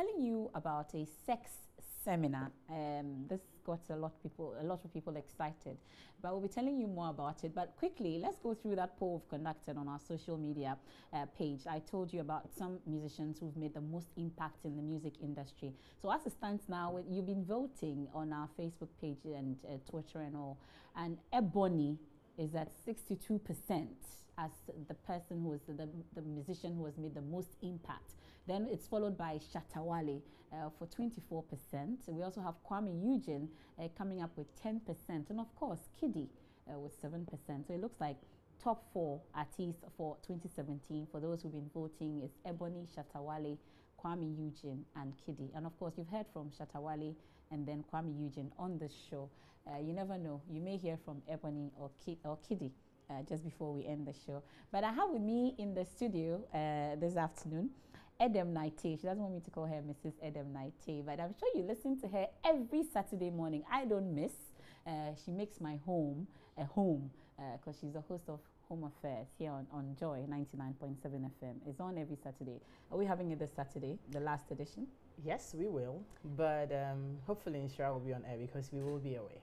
telling you about a sex seminar. This got a lot of people excited, but we'll be telling you more about it. But quickly, let's go through that poll we've conducted on our social media page. I told you about some musicians who've made the most impact in the music industry. So as it stands now, you've been voting on our Facebook page and Twitter and all, and Ebony is at 62% as the person who is the musician who has made the most impact. Then it's followed by Shatawale for 24%. We also have Kwame Eugene coming up with 10%, and of course Kiddy with 7%. So it looks like top 4 artists for 2017 for those who've been voting is Ebony, Shatawale, Kwame Eugene and Kiddy. And of course, you've heard from Shatawale and then Kwame Eugene on the show. You never know, you may hear from Ebony or Kiddy just before we end the show. But I have with me in the studio this afternoon, Edem Naite. She doesn't want me to call her Mrs. Edem Naite, but I'm sure you listen to her every Saturday morning. I don't miss. She makes my home a home because she's the host of Home Affairs here on Joy 99.7 FM. It's on every Saturday. Are we having it this Saturday, the last edition? Yes, we will. But hopefully Inshira will be on air because we will be away.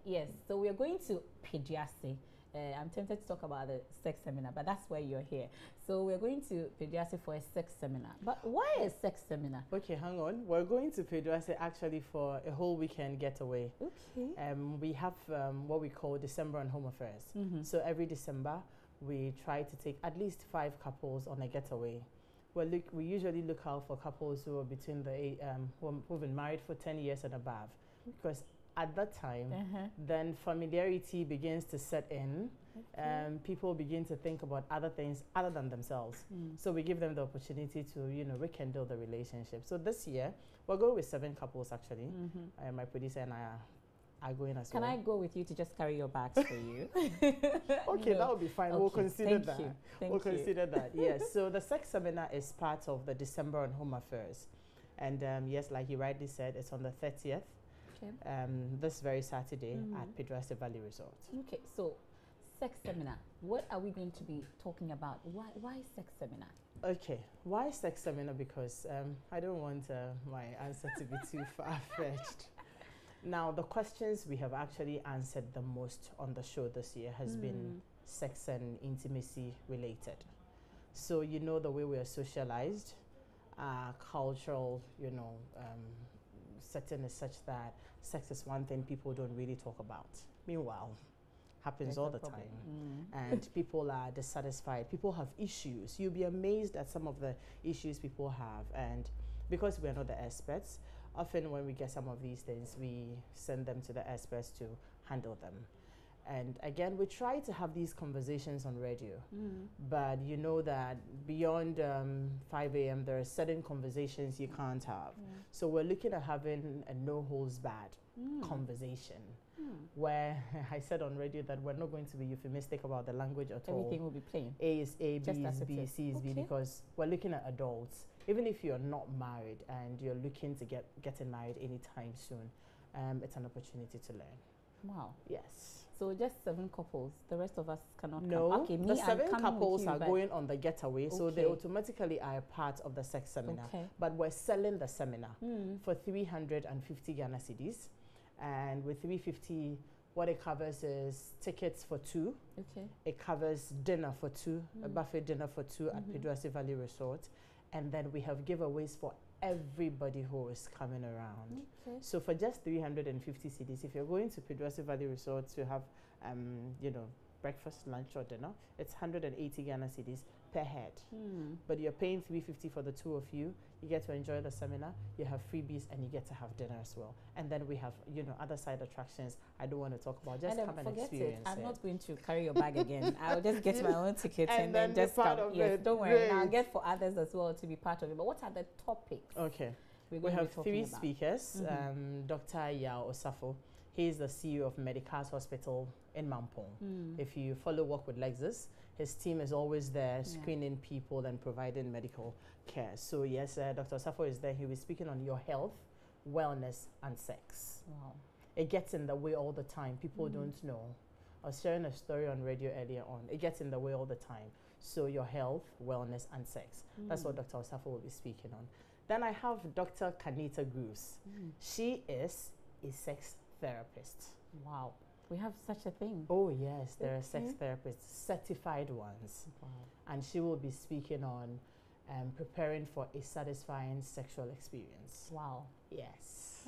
Yes, so we are going to Pediase. I'm tempted to talk about the sex seminar, but that's why you're here. So we're going to Pediase for a sex seminar. But why a sex seminar? Okay, hang on. We're going to Pediase actually for a whole weekend getaway. Okay. We have what we call December on Home Affairs. So every December, we try to take at least 5 couples on a getaway. We usually look out for couples who are between who've been married for 10 years and above, because at that time, then familiarity begins to set in. People begin to think about other things other than themselves. So we give them the opportunity to, rekindle the relationship. So this year, we're going with 7 couples actually. My producer and I are going as well. Can I go with you to just carry your bags for you? Okay, that would be fine. Okay, we'll consider that. Thank you. Consider that. Yes. So the sex seminar is part of the December on Home Affairs, and yes, like you rightly said, it's on the 30th. Okay. This very Saturday at Pediase Valley Resort. Okay, so sex seminar. What are we going to be talking about? Why sex seminar? Okay, why sex seminar? Because I don't want my answer to be too far-fetched. Now, the questions we have actually answered the most on the show this year has been sex and intimacy related. So the way we are socialized, cultural, setting is such that sex is one thing people don't really talk about. Meanwhile, happens all the time. And people are dissatisfied. People have issues. You'll be amazed at some of the issues people have. And because we're not the experts, often when we get some of these things, we send them to the experts to handle them. And again, we try to have these conversations on radio, but you know that beyond 5 a.m., there are certain conversations you can't have. So we're looking at having a no-holds-barred conversation, where I said on radio that we're not going to be euphemistic about the language at all. Everything will be plain. A is A, B is B, C is B, because we're looking at adults. Even if you're not married and you're looking to getting married anytime soon, it's an opportunity to learn. Wow. Yes. So just 7 couples. The rest of us cannot come. No, Okay, the 7 couples are going on the getaway, so they automatically are a part of the sex seminar. But we're selling the seminar for 350 Ghana cedis, and with 350, what it covers is tickets for 2. Okay. It covers dinner for 2, a buffet dinner for 2 at Pediase Valley Resort, and then we have giveaways for everybody who is coming around. Okay. So for just 350 cedis, if you're going to Pediase Valley Resort to have, breakfast, lunch, or dinner, it's 180 Ghana cedis per head. But you're paying 350 for the 2 of you. You get to enjoy the seminar. You have freebies, and you get to have dinner as well. And then we have, other side attractions. I don't want to talk about. Just come and experience it. I'm not going to carry your bag again. I'll just get my own ticket and then just come. Yes, don't worry. And I'll get for others as well to be part of it. But what are the topics? Okay. We have 3 speakers. Dr. Yao Osafo. He is the CEO of Medicars Hospital in Mampong. If you follow Work with Lexus, his team is always there screening people and providing medical care. So yes, Dr. Osafo is there. He will be speaking on your health, wellness, and sex. Wow. It gets in the way all the time. People don't know. I was sharing a story on radio earlier on. It gets in the way all the time. So your health, wellness, and sex. That's what Dr. Osafo will be speaking on. Then I have Dr. Kanita Grooves. She is a sex therapist. Wow. We have such a thing. Oh, yes. There are sex therapists, certified ones. Wow. And she will be speaking on preparing for a satisfying sexual experience. Wow. Yes.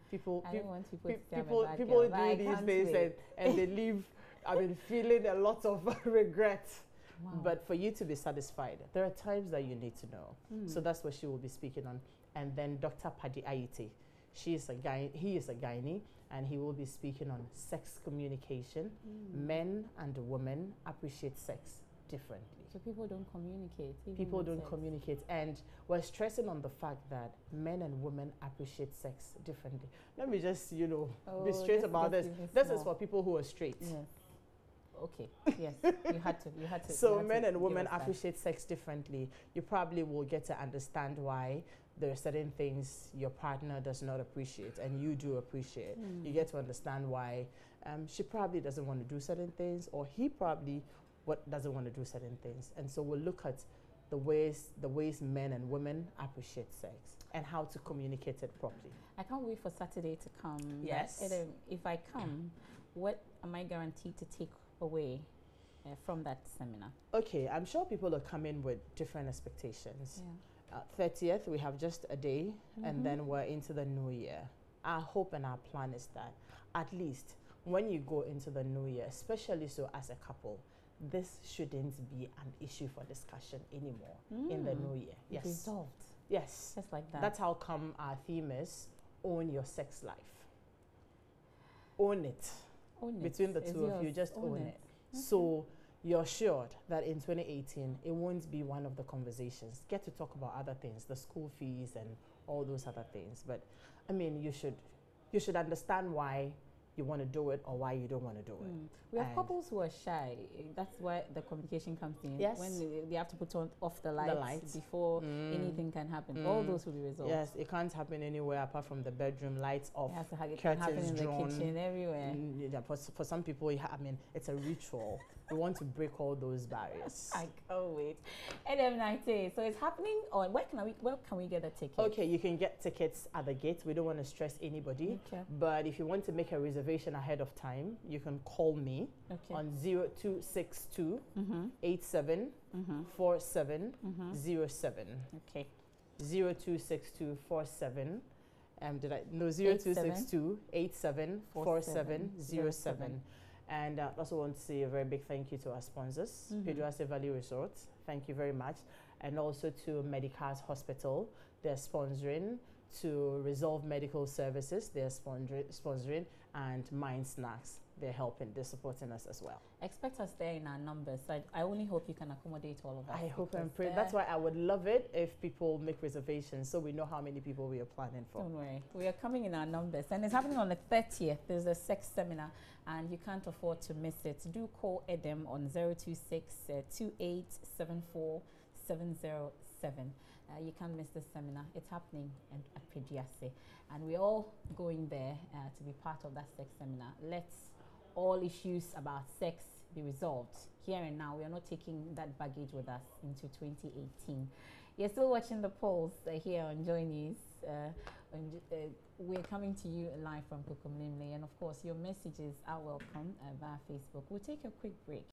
People do these things and they leave, feeling a lot of regret. Wow. But for you to be satisfied, there are times that you need to know. So that's what she will be speaking on. And then Dr. Paddy Ayite, he is a gynae, and he will be speaking on sex communication. Men and women appreciate sex differently. So people don't communicate. People don't communicate, and we're stressing on the fact that men and women appreciate sex differently. Let me just, be straight about this. This is for people who are straight. Yes. Okay. Yes. You had to. So men and women appreciate sex differently. You probably will get to understand why there are certain things your partner does not appreciate and you do appreciate. You get to understand why she probably doesn't want to do certain things, or he probably doesn't want to do certain things. And so we'll look at the ways men and women appreciate sex and how to communicate it properly. I can't wait for Saturday to come. Yes. If I come, what am I guaranteed to take away from that seminar? Okay, I'm sure people are coming with different expectations. 30th, we have just a day, and then we're into the new year. Our hope and our plan is that at least when you go into the new year, especially so as a couple, this shouldn't be an issue for discussion anymore in the new year. Yes. Resolved. Yes. Just like that. That's how come our theme is own your sex life. Own it. Between the two of you, just own it. So you're assured that in 2018, it won't be one of the conversations. Get to talk about other things, the school fees and all those other things. But you should understand why you want to do it or why you don't want to do it. We have couples who are shy. That's where the communication comes in. Yes. When they have to put off the lights before anything can happen. All those will be resolved. Yes, it can't happen anywhere apart from the bedroom, lights off, it can happen in drawn. The kitchen, everywhere. For some people, it's a ritual. We want to break all those barriers. I can't wait. NM90. So it's happening on, where can we get the tickets? Okay, you can get tickets at the gate. We don't want to stress anybody. Okay. But if you want to make a reservation ahead of time, you can call me on 0262 87 47 07. Okay. 0262 47 0262 87 47 07. And I also want to say a very big thank you to our sponsors, Peduase Valley Resort. Thank you very much. And also to Medicars Hospital. They're sponsoring. To Resolve Medical Services, they're sponsoring. And Mind Snacks, they're helping. They're supporting us as well. Expect us there in our numbers. I only hope you can accommodate all of us. I hope and pray. That's why I would love it if people make reservations so we know how many people we are planning for. Don't worry. We are coming in our numbers. And it's happening on the 30th. There's a sex seminar and you can't afford to miss it. Do call Edem on 026 2874 707. You can't miss this seminar. It's happening at Peduase. And we're all going there to be part of that sex seminar. Let's all issues about sex be resolved. Here and now, we are not taking that baggage with us into 2018. You're still watching the polls here on JoyNews. We're coming to you live from Kukumlimle. And of course, your messages are welcome via Facebook. We'll take a quick break.